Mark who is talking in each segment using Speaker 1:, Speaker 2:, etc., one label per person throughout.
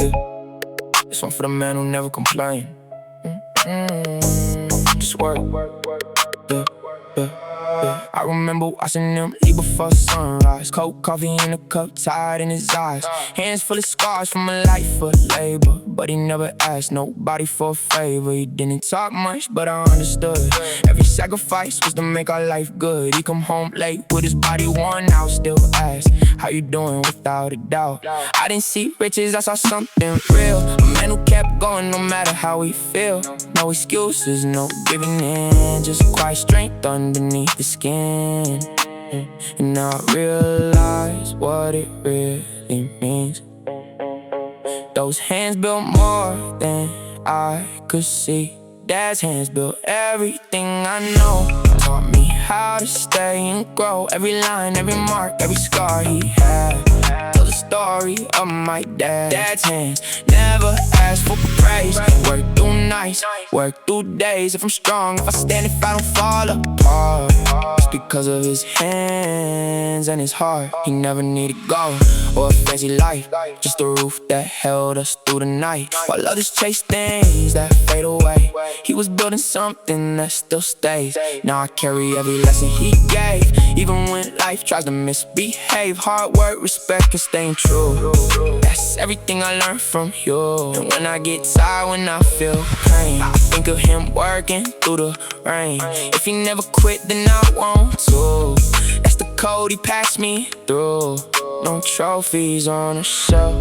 Speaker 1: Yeah. This one for the man who never complain. Just work. Yeah, yeah, yeah. I remember watching him leave before sunrise. Cold coffee in a cup, tired in his eyes. Hands full of scars from a life of labor, but he never asked nobody for a favor. He didn't talk much, but I understood. Every sacrifice was to make our life good. He come home late with his body worn out, still ask, how you doing, without a doubt. I didn't see riches, I saw something real. A man who kept going no matter how he feel. No excuses, no giving in, just quiet strength underneath the skin. And now I realize what it really means. Those hands built more than I could see. Dad's hands built everything I know. Taught me how to stay and grow. Every line, every mark, every scar he had tells the story of my dad. Dad's hands never asked for praise. Work through nights, work through days. If I'm strong, if I stand, if I don't fall apart, it's because of his hands and his heart. He never needed gold or a fancy life, just a roof that held us through the night. While others chase things that fade away, he was building something that still stays. Now I carry every lesson he gave, even when life tries to misbehave. Hard work, respect, and staying true, that's everything I learned from you. And when I get tired, when I feel pain, I think of him working through the rain. If he never quit, then I want to. That's the code he passed me through. No trophies on a shelf,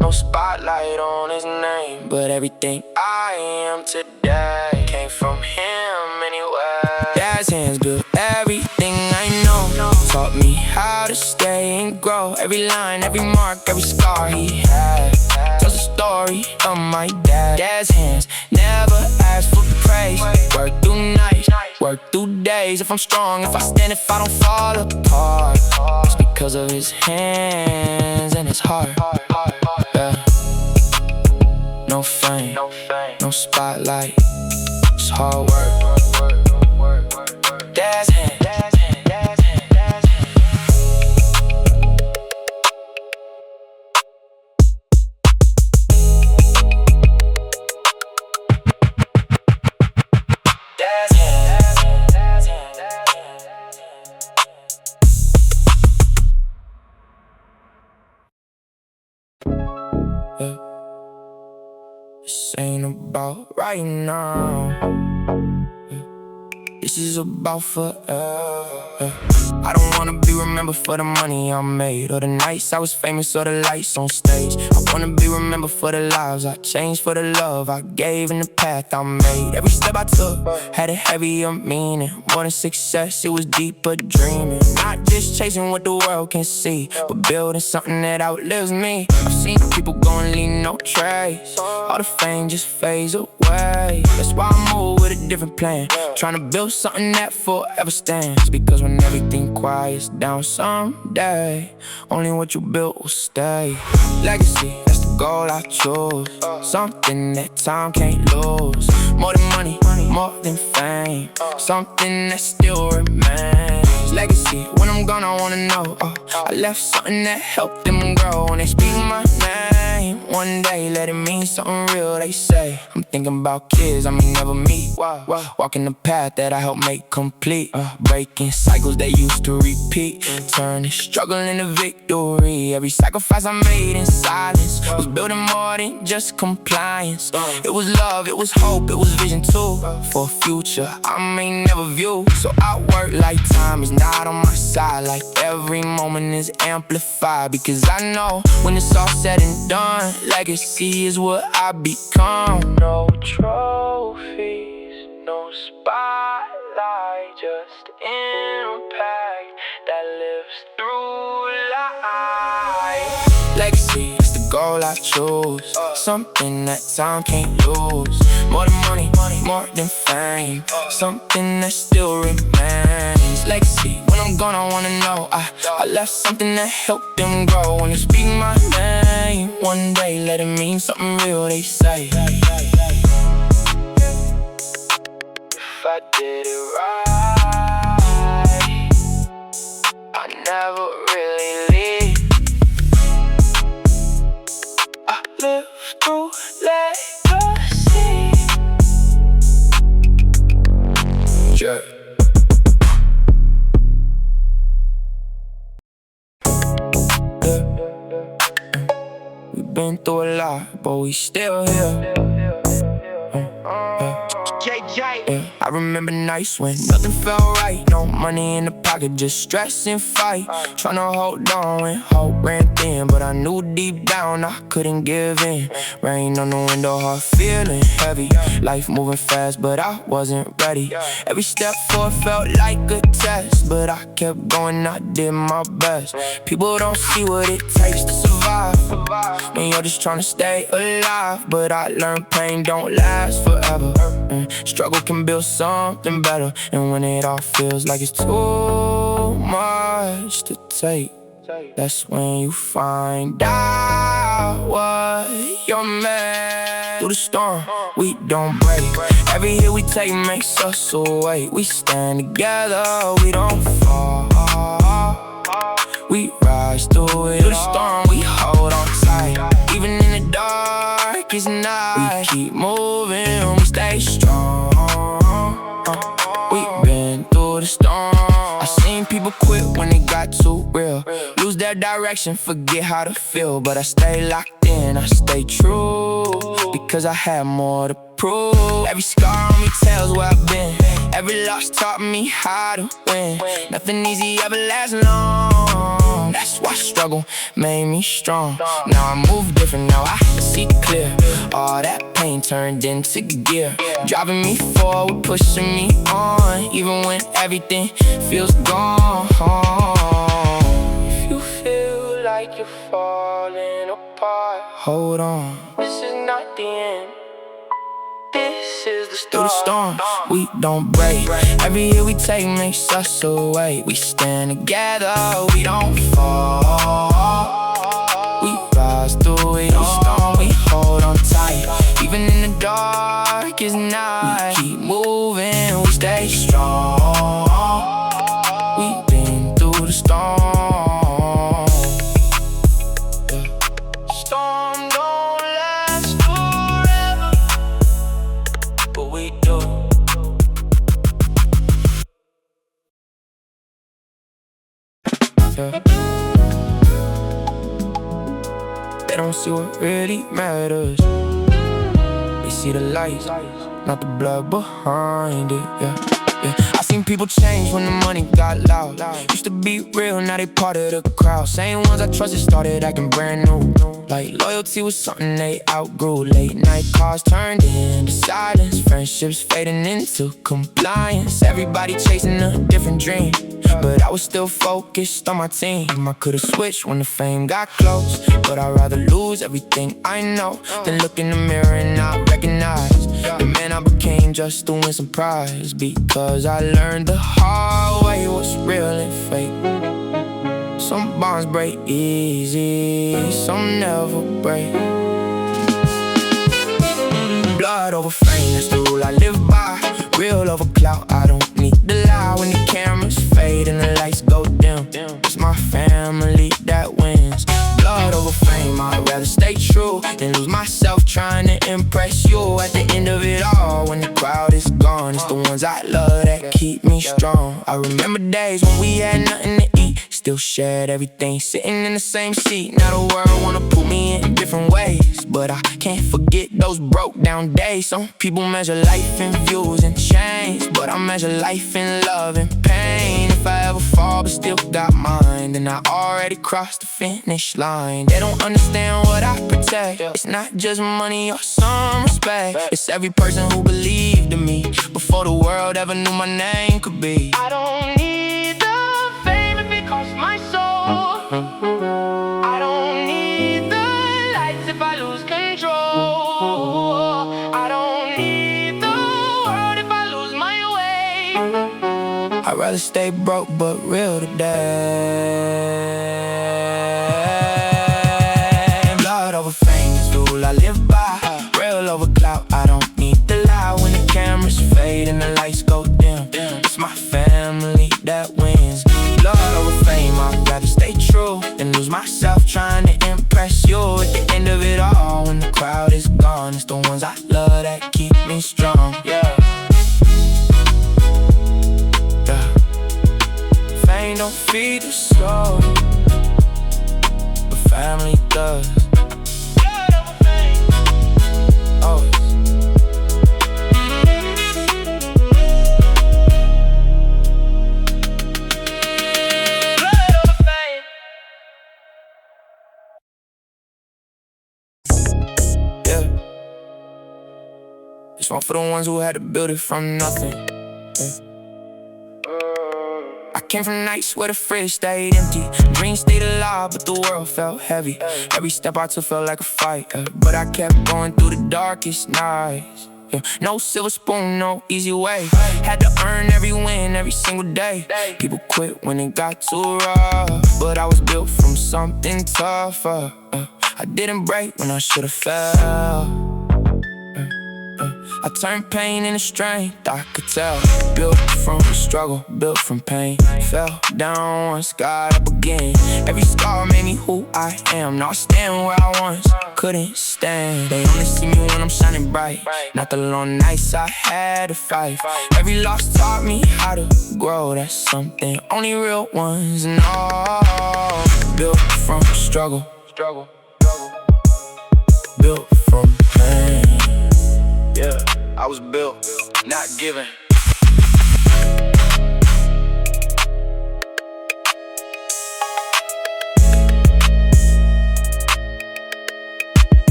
Speaker 1: no spotlight on his name, but everything I am today came from him anyway. Dad's hands built everything I know. Taught me how to stay and grow. Every line, every mark, every scar he had tells the story of my dad. Dad's hands never asked for praise. Work through nights, work through days. If I'm strong, if I stand, if I don't fall apart, it's because of his hands and his heart. Yeah. No fame, no spotlight, just hard work. Dad's hands. This ain't about right now, this is about forever. I don't wanna be remembered for the money I made, or the nights I was famous, or the lights on stage. I wanna be remembered for the lives I changed, for the love I gave, and the path I made. Every step I took had a heavier meaning. More than success, it was deeper dreaming. Not just chasing what the world can see, but building something that outlives me. I've seen people go and leave no trace, all the fame just fades away. That's why I move with a different plan, trying to build something that forever stands. Because when everything quiets down someday, only what you built will stay. Legacy, that's the goal I chose, something that time can't lose. More than money, more than fame, something that still remains. Legacy, when I'm gone I wanna know, I left something that helped them grow. When they speak my name, one day let it mean something real, they say. I'm thinking about kids I may never meet, walking the path that I helped make complete, breaking cycles that used to repeat, turning struggle into victory. Every sacrifice I made in silence was building more than just compliance. It was love, it was hope, it was vision too, for a future I may never view. So I work like time is not on my side, like every moment is amplified. Because I know when it's all said and done, legacy is what I become. No trophies, no spotlight, just impact that lives through life. Legacy is the goal I choose, something that time can't lose. More than money, more than fame, something that still remains. Legacy, when I'm gone I wanna know, I left something that helped them grow. When they speak my name, one day let it mean something real, they say. If I did it right, I never really leave. live through legacy. Yeah. We've been through a lot, but we still here. Yeah. I remember nights when nothing felt right. No money in the pocket, just stress and fight. Tryna hold on when hope ran thin, but I knew deep down I couldn't give in. Rain on the window, heart feeling heavy. Life moving fast, but I wasn't ready. Every step forward felt like a test, but I kept going, I did my best. People don't see what it takes to survive when you're just tryna stay alive. But I learned pain don't last forever. Struggle can build something better. And when it all feels like it's too much to take, that's when you find out what you're meant. Through the storm, we don't break. Every hit we take makes us awake. We stand together, we don't fall. We rise through it. Through the storm, we hold on tight. Even in the darkest night, we keep moving, we stay strong. We've been through the storm. I seen people quit when it got too real, lose their direction, forget how to feel. But I stay locked in, I stay true, because I had more to prove. Every scar on me tells where I've been. Every loss taught me how to win. Nothing easy ever lasts long. That's why struggle made me strong. Now I move different, now I see clear. All that pain turned into gear, driving me forward, pushing me on, even when everything feels gone. If you feel like you're falling apart, hold on, this is not the end. This is the start. Through the storm, we don't break. Every hit we take makes us awake. We stand together, we don't fall. We rise through it. Through the storm, we hold on tight. Even in the darkest night, we keep moving, we stay strong. We've been through the storm. Storm don't last forever, but we do. Yeah. They don't see what really matters. They see the lights, not the blood behind it. Yeah. I seen people change when the money got loud. Used to be real, now they part of the crowd. Same ones I trusted started acting brand new. Like loyalty was something they outgrew. Late night calls turned into silence, friendships fading into compliance. Everybody chasing a different dream, but I was still focused on my team. I could've switched when the fame got close, but I'd rather lose everything I know than look in the mirror and not recognize the man I became just to win some prize. Because I learned the hard way what's real and fake. Some bonds break easy, some never break. Blood over fame, that's the rule I live by. Real over clout, I don't need the lie. When the cameras fade and the lights go dim, it's my family that wins. Blood over fame, I'd rather stay true than lose myself trying to impress you. At the end of it all, when the crowd is gone, it's the ones I love that keep me strong. I remember days when we had nothing to eat, still shared everything, sitting in the same seat. Now the world wanna put me in different ways, but I can't forget those broke down days. Some people measure life in views and change, but I measure life in love and pain. If I ever fall but still got mine, then I already crossed the finish line. They don't understand what I protect. It's not just money or some respect. It's every person who believed in me before the world ever knew my name could be. I don't need the fame if it costs my soul. I don't need the lights if I lose control. I don't need the world if I lose my way. I'd rather stay broke but real today. Blood over fame is the rule I live by. Real over clout, I don't need the lie. When the cameras fade and the lights go dim, it's my family that wins. Blood over fame, I'd rather stay true than lose myself trying to impress you. At the end of it all, when the ones I love that keep me strong. Yeah. Fame don't feed the soul, but family does. Always. Yeah. This one for the ones who had to build it from nothing. Yeah. I came from nights where the fridge stayed empty, dreams stayed alive, but the world felt heavy. Every step I took felt like a fight, but I kept going through the darkest nights. No silver spoon, no easy way. Had to earn every win every single day. People quit when it got too rough, but I was built from something tougher. I didn't break when I should've fell. I turned pain into strength, I could tell. Built from struggle, built from pain. Fell down once, got up again. Every scar made me who I am. Now I stand where I once couldn't stand. They only see me when I'm shining bright, not the long nights I had to fight. Every loss taught me how to grow, that's something only real ones know. Built from struggle, built from pain. Yeah, I was built, not given.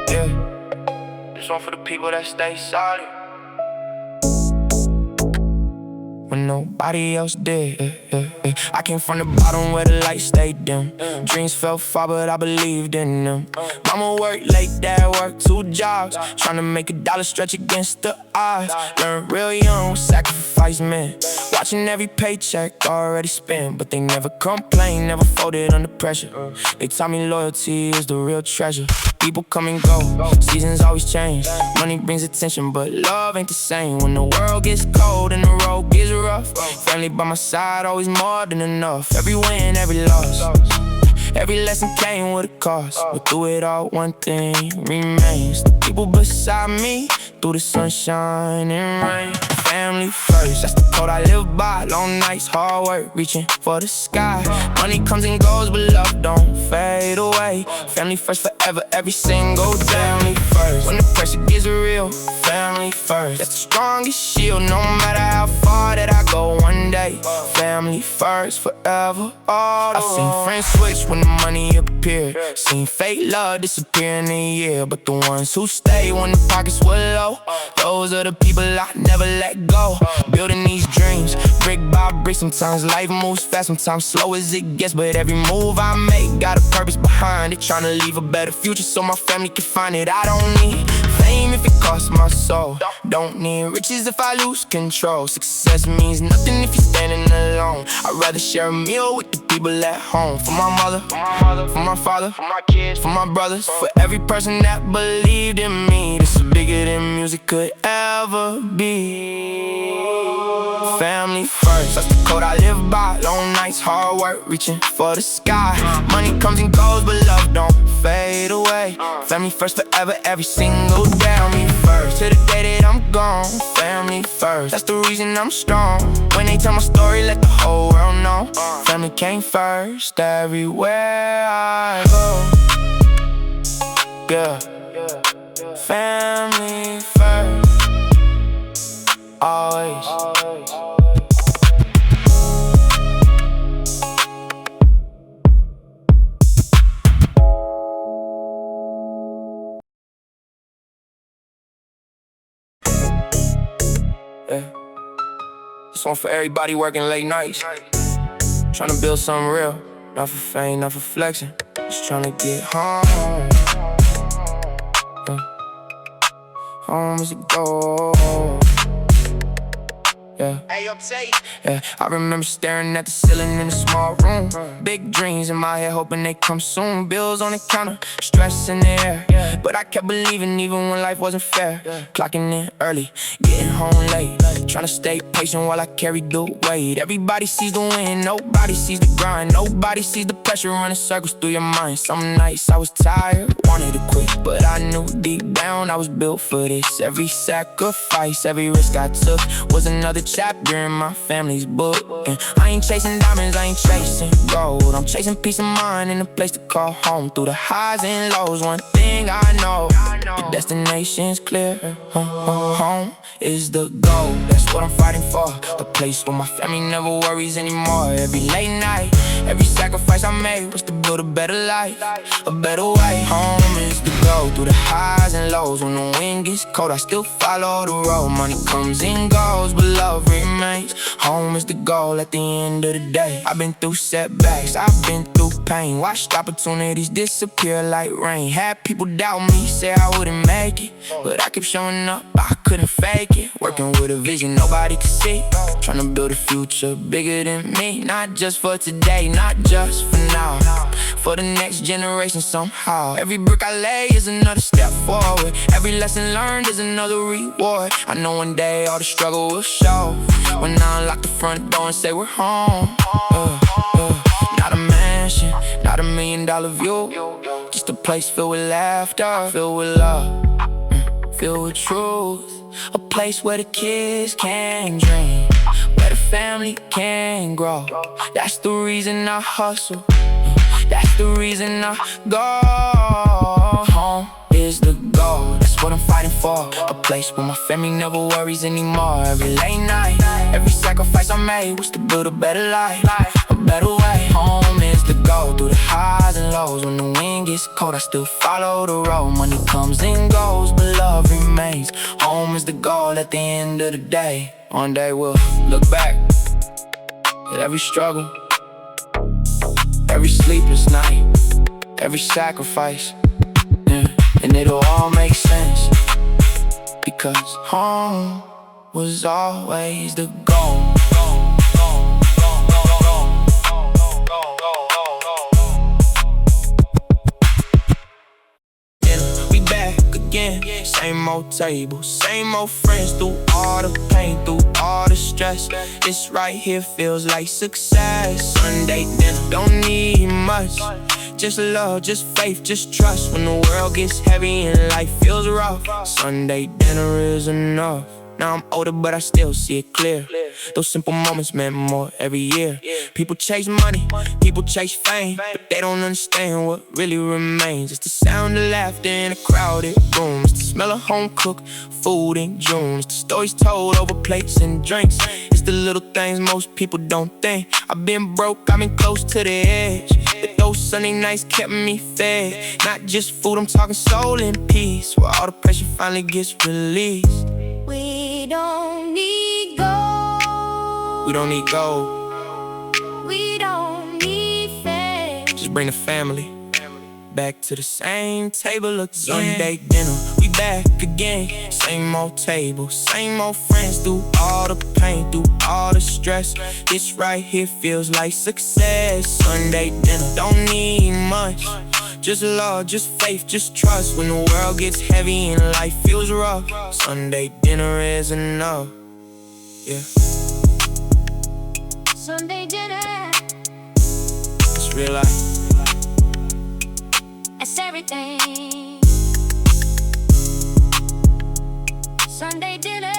Speaker 1: Yeah, this one for the people that stay solid when nobody else did. I came from the bottom where the light stayed dim. Dreams fell far, but I believed in them. Mama worked late, dad worked 2 jobs, trying to make $1 stretch against the odds. Learned real young what sacrifice meant, watching every paycheck already spent. But they never complained, never folded under pressure. They taught me loyalty is the real treasure. People come and go, seasons always change. Money brings attention, but love ain't the same. When the world gets cold and the road gets rough, family by my side, always more than enough. Every win, every loss, every lesson came with a cost. But through it all, one thing remains: the people beside me through the sunshine and rain. Family first, that's the code I live by. Long nights, hard work, reaching for the sky. Money comes and goes, but love don't fade away. Family first forever, every single day. Family first, when the pressure gets real. Family first, that's the strongest shield, no matter how far that I go one day. Family first, forever, all the way. I've seen friends switch when the money appeared, seen fake love disappear in a year. But the ones who stay when the pockets were low, those are the people I never let go. Building these dreams, brick by brick. Sometimes life moves fast, sometimes slow as it gets. But every move I make got a purpose behind it, trying to leave a better future so my family can find it. I don't need fame if it costs my soul, don't need riches if I lose control. Success means nothing if you're standing alone. I'd rather share a meal with the people at home. For my mother, for my father, for my kids, for my brothers, for every person that believed in me. This is bigger than music could ever be. Family first, that's the code I live by. Long nights, hard work, reaching for the sky. Money comes and goes, but love don't fade away. Family first forever, every single day. Family first, to the day that I'm gone. Family first, that's the reason I'm strong. When they tell my story, let the whole world know. Family came first everywhere I go. Yeah, family first, always. Yeah. This one for everybody working late nights, trying to build something real, not for fame, not for flexing, just trying to get home. Home is a goal. yeah. Yeah, I remember staring at the ceiling in a small room. Big dreams in my head, hoping they come soon. Bills on the counter, stress in the air. But I kept believing even when life wasn't fair. Clocking in early, getting home late. Trying to stay patient while I carry the weight. Everybody sees the win, nobody sees the grind. Nobody sees the pressure running circles through your mind. Some nights I was tired, wanted to quit, but I knew deep down I was built for this. Every sacrifice, every risk I took was another chapter in my family's book. And I ain't chasing diamonds, I ain't chasing gold. I'm chasing peace of mind and a place to call home. Through the highs and lows, one thing I know, the destination's clear. Home is the goal, that's what I'm fighting for. A place where my family never worries anymore. Every late night, every sacrifice I made was to build a better life, a better way. Home is the goal, through the highs and lows. When the wind gets cold, I still follow the road. Money comes and goes, but love remains. Home is the goal at the end of the day. I've been through setbacks, I've been through pain. Watched opportunities disappear like rain. Had people doubt me, say I wouldn't make it, but I kept showing up, I couldn't fake it. Working with a vision nobody could see, trying to build a future bigger than me. Not just for today, not just for now, for the next generation somehow. Every brick I lay is another step forward. Every lesson learned is another reward. I know one day all the struggle will show when I unlock the front door and say we're home. Not a mansion, not $1 million view, just a place filled with laughter, filled with love, filled with truth. A place where the kids can dream, where the family can grow. That's the reason I hustle, that's the reason I go. Home is the goal, that's what I'm fighting for. A place where my family never worries anymore. Every late night, every sacrifice I made was to build a better life, a better way. Home is the goal, through the highs and lows. When the wind gets cold, I still follow the road. Money comes and goes, but love remains. Home is the goal at the end of the day. One day we'll look back at every struggle, every sleepless night, every sacrifice, yeah, and it'll all make sense, because home was always the goal. We back again, same old table, same old friends. Through all the pain, through all the stress, this right here feels like success. Sunday dinner, don't need much, just love, just faith, just trust. When the world gets heavy and life feels rough, Sunday dinner is enough. Now I'm older, but I still see it clear. Those simple moments meant more every year. People chase money, people chase fame, but they don't understand what really remains. It's the sound of laughter in a crowded room. It's the smell of home-cooked food in June. It's the stories told over plates and drinks. It's the little things most people don't think. I've been broke, I've been close to the edge, but those Sunday nights kept me fed. Not just food, I'm talking soul and peace, where all the pressure finally gets released.
Speaker 2: We don't need gold,
Speaker 1: We don't need gold,
Speaker 2: we don't need fame.
Speaker 1: just bring the family back to the same table again. Sunday dinner, we back again. Same old table, same old friends. Through all the pain, through all the stress, this right here feels like success. Sunday dinner, don't need much, just love, just faith, just trust. When the world gets heavy and life feels rough, Sunday dinner is enough, yeah.
Speaker 2: Sunday dinner,
Speaker 1: It's real life.
Speaker 2: it's everything. Sunday dinner.